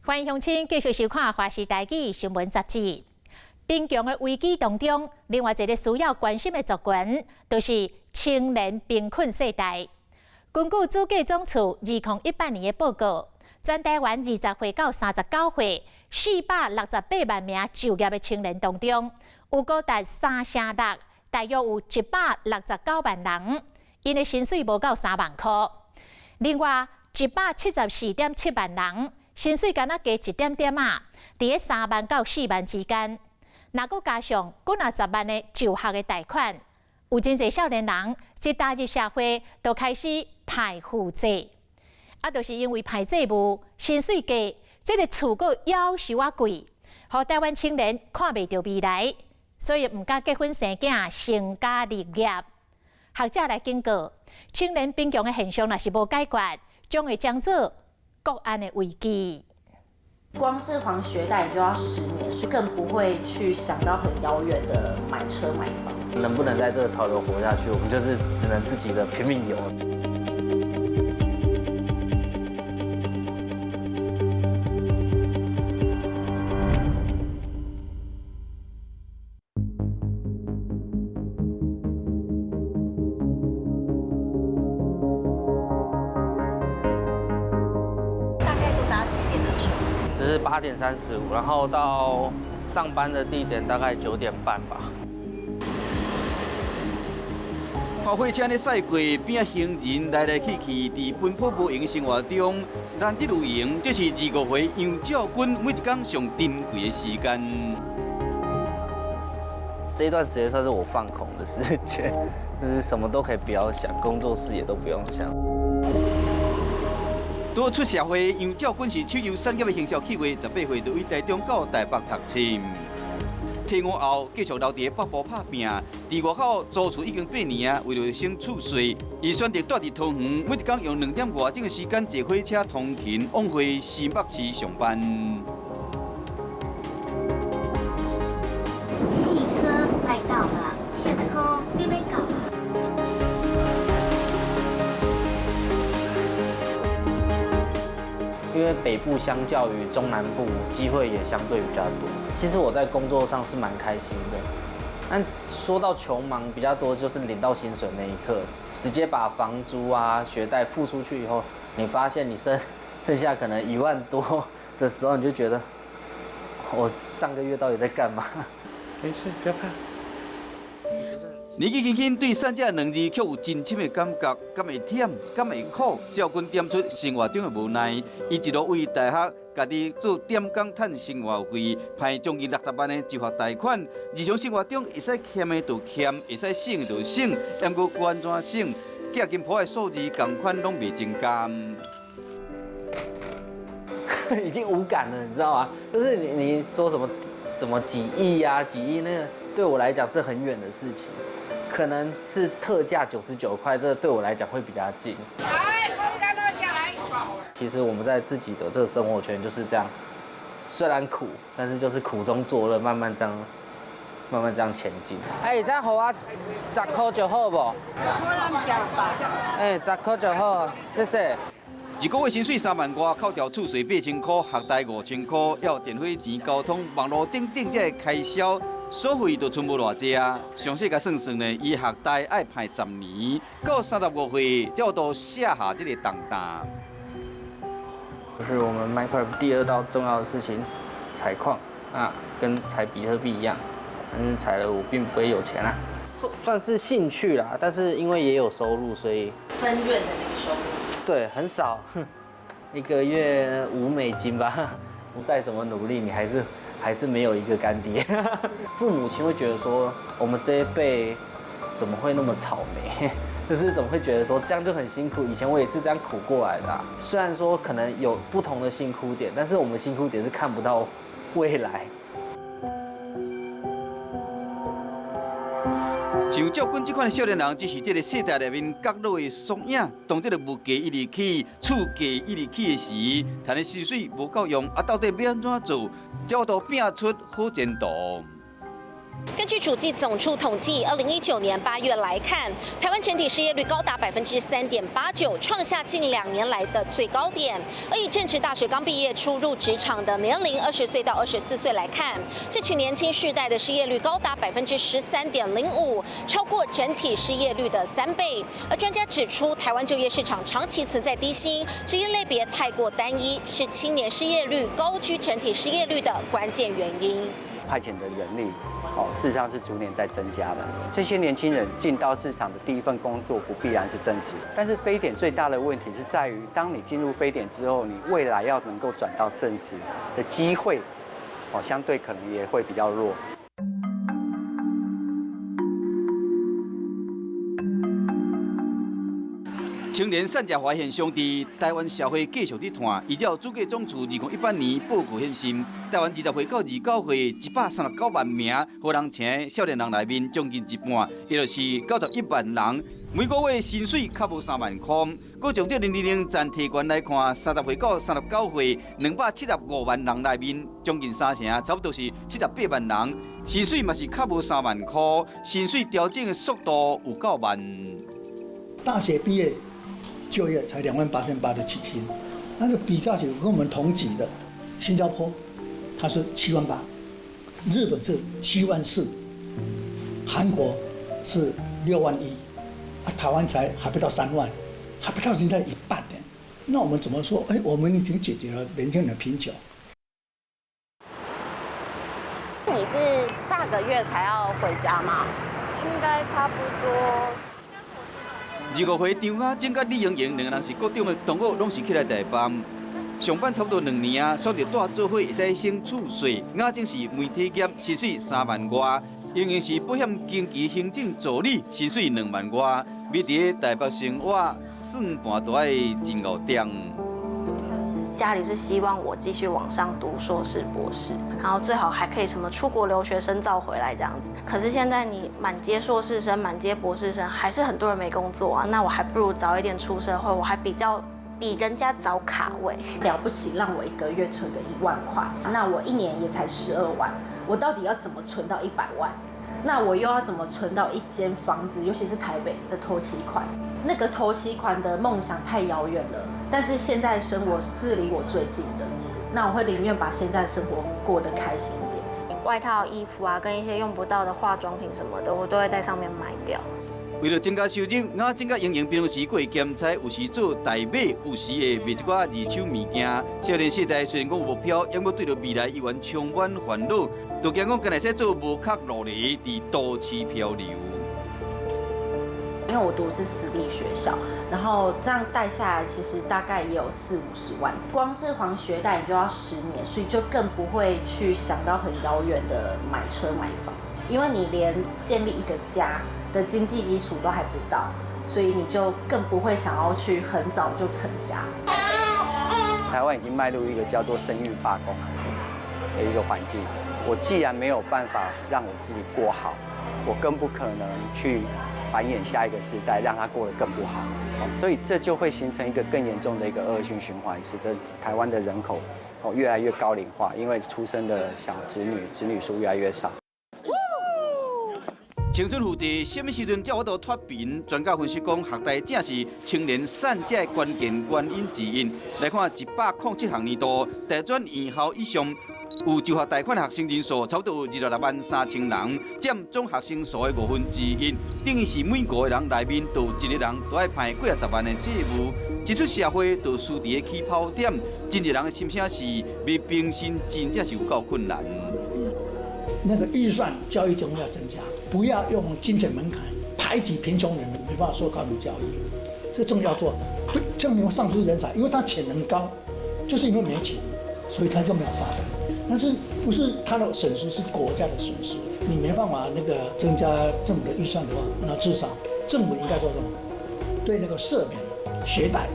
欢迎乡亲继续收看《华视台语新闻杂志》。贫穷的危机当中，另外一个需要关心的族群，就是青年贫困世代。根据主计总处2018年的报告，全台湾20岁到39岁468万名就业的青年当中，有高达3成6，大约有169万人，因的薪水无到3万块。另外174.7万人。薪水敢若加一点点啊，伫个3万到4万之间。若搁加上10万的就学的贷款，有真侪少年人一踏入社会，就开始排负债。就是因为排债务、薪水低，这个厝阁夭寿啊贵，互台湾青年看袂到未来，所以毋敢结婚生囝、成家立业。学者来警告，青年贫穷的现象若是无解决，将会将做国安的危机。光是还学贷就要10年，所以更不会去想到很遥远的买车买房。能不能在这个潮流活下去，我们就是只能自己的拼命游。就是8点35，然后到上班的地点大概9点半吧。看火车咧驶过，边啊行人来来去去，伫奔波无闲的生活中，难得有闲，这是25岁杨照君每一天上珍贵的时间。这一段时间算是我放空的时间，就是什么都可以不要想，工作事也都不用想。拄出社会，杨照君是手游产业的行销企划，18岁就为台中到台北读书。退伍后继续留伫北部打拼，伫外口租厝已经8年啊，为了省厝税，伊选择住伫桃园，每一天用2点外钟的时间坐火车通勤往回新北市上班。汽车来到了前沟那边港。因为北部相较于中南部，机会也相对比较多。其实我在工作上是蛮开心的，但说到穷忙比较多，就是领到薪水那一刻，直接把房租啊、学贷付出去以后，你发现你剩下可能1万多的时候，你就觉得我上个月到底在干嘛？没事，不要怕。年纪轻轻对产这2字却有真深的感觉，敢会忝，敢会苦。照君点出生活中的无奈，伊一路为大学家己做点工赚生活费，派将近60万的就学贷款。日常生活中会使欠的就欠，会使省的就省，但阁安怎省？价金铺的数字同款拢未增加。已经无感了，你知道吗？就是你说什么几亿啊、几亿，那个对我来讲是很远的事情。可能是特价99块，这个对我来讲会比较近。其实我们在自己的这个生活圈就是这样，虽然苦，但是就是苦中作乐，慢慢这样前进。哎，这样好啊，10块就好不？哎，10块就好，谢谢。一个月薪水3万外，扣掉厝税8000块，学贷5000块，还有电费钱、交通、网络等等这个开销。所费就剩无偌济啊！详细甲算算呢，伊学贷爱排10年，到35岁才有到卸下这个重担。就是我们 Minecraft 第2道重要的事情，采矿啊，跟采比特币一样，但是采了我并不会有钱啊，算是兴趣啦。但是因为也有收入，所以分润的那个收入，对，很少，1个月$5吧。我再怎么努力，你还是没有一个干爹。父母亲会觉得说，我们这一辈怎么会那么草莓？就是怎么会觉得说这样就很辛苦？以前我也是这样苦过来的啊。虽然说可能有不同的辛苦点，但是我们辛苦点是看不到未来。像照君这款少年人，只是这个世代里面角落的缩影。当这个物价一直起，厝价一直起的时，赚的薪水无够用，到底要安怎做，才有到拼出好前途？根据主计总处统计，2019年8月来看，台湾整体失业率高达3.89%，创下近2年来的最高点。而以正值大学刚毕业初入职场的年龄20岁到24岁来看，这群年轻世代的失业率高达13.05%，超过整体失业率的3倍。而专家指出，台湾就业市场长期存在低薪，职业类别太过单一，是青年失业率高居整体失业率的关键原因。派遣的人力，事实上是逐年在增加的。这些年轻人进到市场的第一份工作不必然是正职，但是非典最大的问题是在于，当你进入非典之后，你未来要能够转到正职的机会，相对可能也会比较弱。青年产假化现象伫台湾社会继续伫传。依照主计总处2018年报告显示，台湾20岁到29岁139万名好人请少年人内面，将近一半，也就是91万人，每个月薪水较无3万块。搁从这年龄层提悬来看，30岁到39岁275万人内面，将近3成，差不多是78万人，薪水嘛是较无3万块，薪水调整的速度有够慢。大学毕业就业才28800的起薪，那就比较起跟我们同级的新加坡，它是78000，日本是74000，韩国是61000，台湾还不到3万，还不到人家一半呢。那我们怎么说？我们已经解决了年轻人的贫穷。你是下个月才要回家吗？应该差不多。 25岁张雅静甲李盈莹两个人是高中的同学，拢是起来台办上班差不多2年啊，选择带做伙会使省厝税。雅静是媒体业，薪水3万外；盈盈是保险经纪行政助理，薪水2万外。要伫台北生活，算盘都要真5点。 家里是希望我继续往上读硕士、博士，然后最好还可以什么出国留学深造回来这样子。可是现在你满街硕士生、满街博士生，还是很多人没工作啊。那我还不如早一点出社会，我还比人家早卡位。了不起，让我1个月存个1万块，那我1年也才12万，我到底要怎么存到100万？那我又要怎么存到一间房子，尤其是台北的头期款？那个头期款的梦想太遥远了。 但是现在生活是离我最近的，那我会宁愿把现在生活过得开心一点。外套、衣服啊，跟一些用不到的化妆品什么的，我都会在上面买掉。为了增加收入，雅静甲盈盈平时过兼差，有时做代买，有时会卖一寡二手物件。少年世代虽然讲有目标，也要对着未来依然充满烦恼，都惊讲干来使做无壳落嚟，伫都市漂流。 因为我读的是私立学校，然后这样带下来，其实大概也有40-50万。光是还学贷，你就要10年，所以就更不会去想到很遥远的买车买房，因为你连建立一个家的经济基础都还不到，所以你就更不会想要去很早就成家。台湾已经迈入一个叫做生育罢工的一个环境。我既然没有办法让我自己过好，我更不可能去 繁衍下一个世代，让他过得更不好，所以这就会形成一个更严重的一个恶性循环，使得台湾的人口越来越高龄化，因为出生的小子女数越来越少。青春富济，什么时阵才有法度脱贫？专家分析讲，学贷正是青年产假的关键原因之一。来看107项年度，大专院校以上 有就学贷款学生人数差不多有26.3万人，占总学生数的1/5，等于是每5个人内面就有1个人都要派几10万的债务，一出社会就输伫个起跑点，真侪人的心声是要平生真正是有够困难。那个预算教育中要增加，不要用金钱门槛排挤贫穷人，没办法受高等教育。这重要做，证明上出人才，因为他潜能高，就是因为没钱，所以他就没有发展。 但是不是他的损失，是国家的损失。你没办法增加政府的预算的话，那至少政府应该做什么？对那个赦免学贷。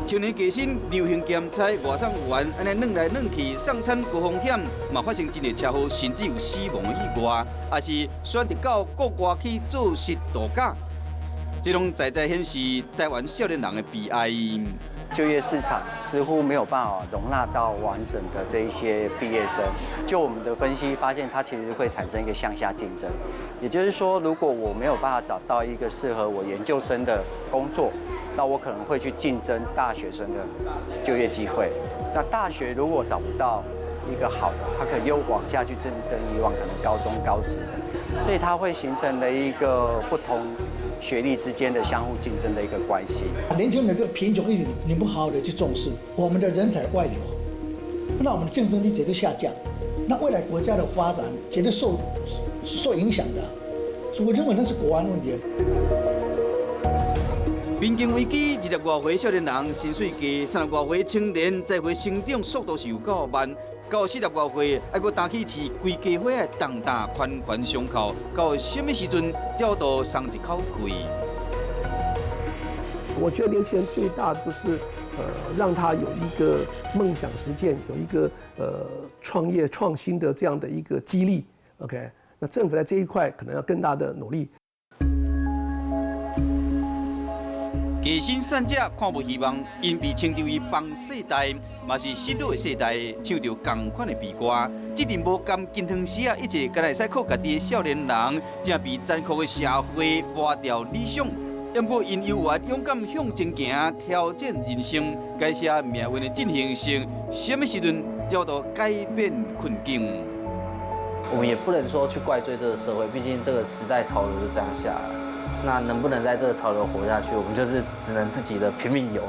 青年加薪、流行兼差、外送员，安尼弄来弄去，送餐高风险，嘛发生真侪车祸，甚至有死亡的意外，也是选择到国外去做实度假。这拢在显示台湾少年人的悲哀。就业市场似乎没有办法容纳到完整的这一些毕业生。就我们的分析发现，它其实会产生一个向下竞争。也就是说，如果我没有办法找到一个适合我研究生的工作，那我可能会去竞争大学生的就业机会。那大学如果找不到一个好的，他可能又往下去竞争以往可能高中高职的，所以它会形成了一个不同学历之间的相互竞争的一个关系。年轻人这个贫穷一点，你不好好的去重视，我们的人才外流，那我们的竞争力绝对下降，那未来国家的发展绝对受影响的。所以我认为那是国安问题。边境危机，20多岁少年人薪水低，30多岁青年再会成长速度是有够慢。到40多岁，还阁担起饲规家伙的重大宽伤口，到什么时阵才有松一口气？我觉得年轻人最大的就是让他有一个梦想实践，有一个创业创新的这样的一个激励。OK， 那政府在这一块可能要更大的努力。低薪产者看无希望，因被称之为“帮世代”，嘛是失落的世代，唱着同款的悲歌。这阵无甘金汤匙啊，一直敢会使靠家己的少年人，正被残酷的社会磨掉理想。不过因犹原勇敢向前行，挑战人生，改写命运的进行性。什么时阵才到改变困境？我们也不能说去怪罪这个社会，毕竟这个时代潮流就这样下来。那能不能在这个潮流活下去，我们就是只能自己的拼命游。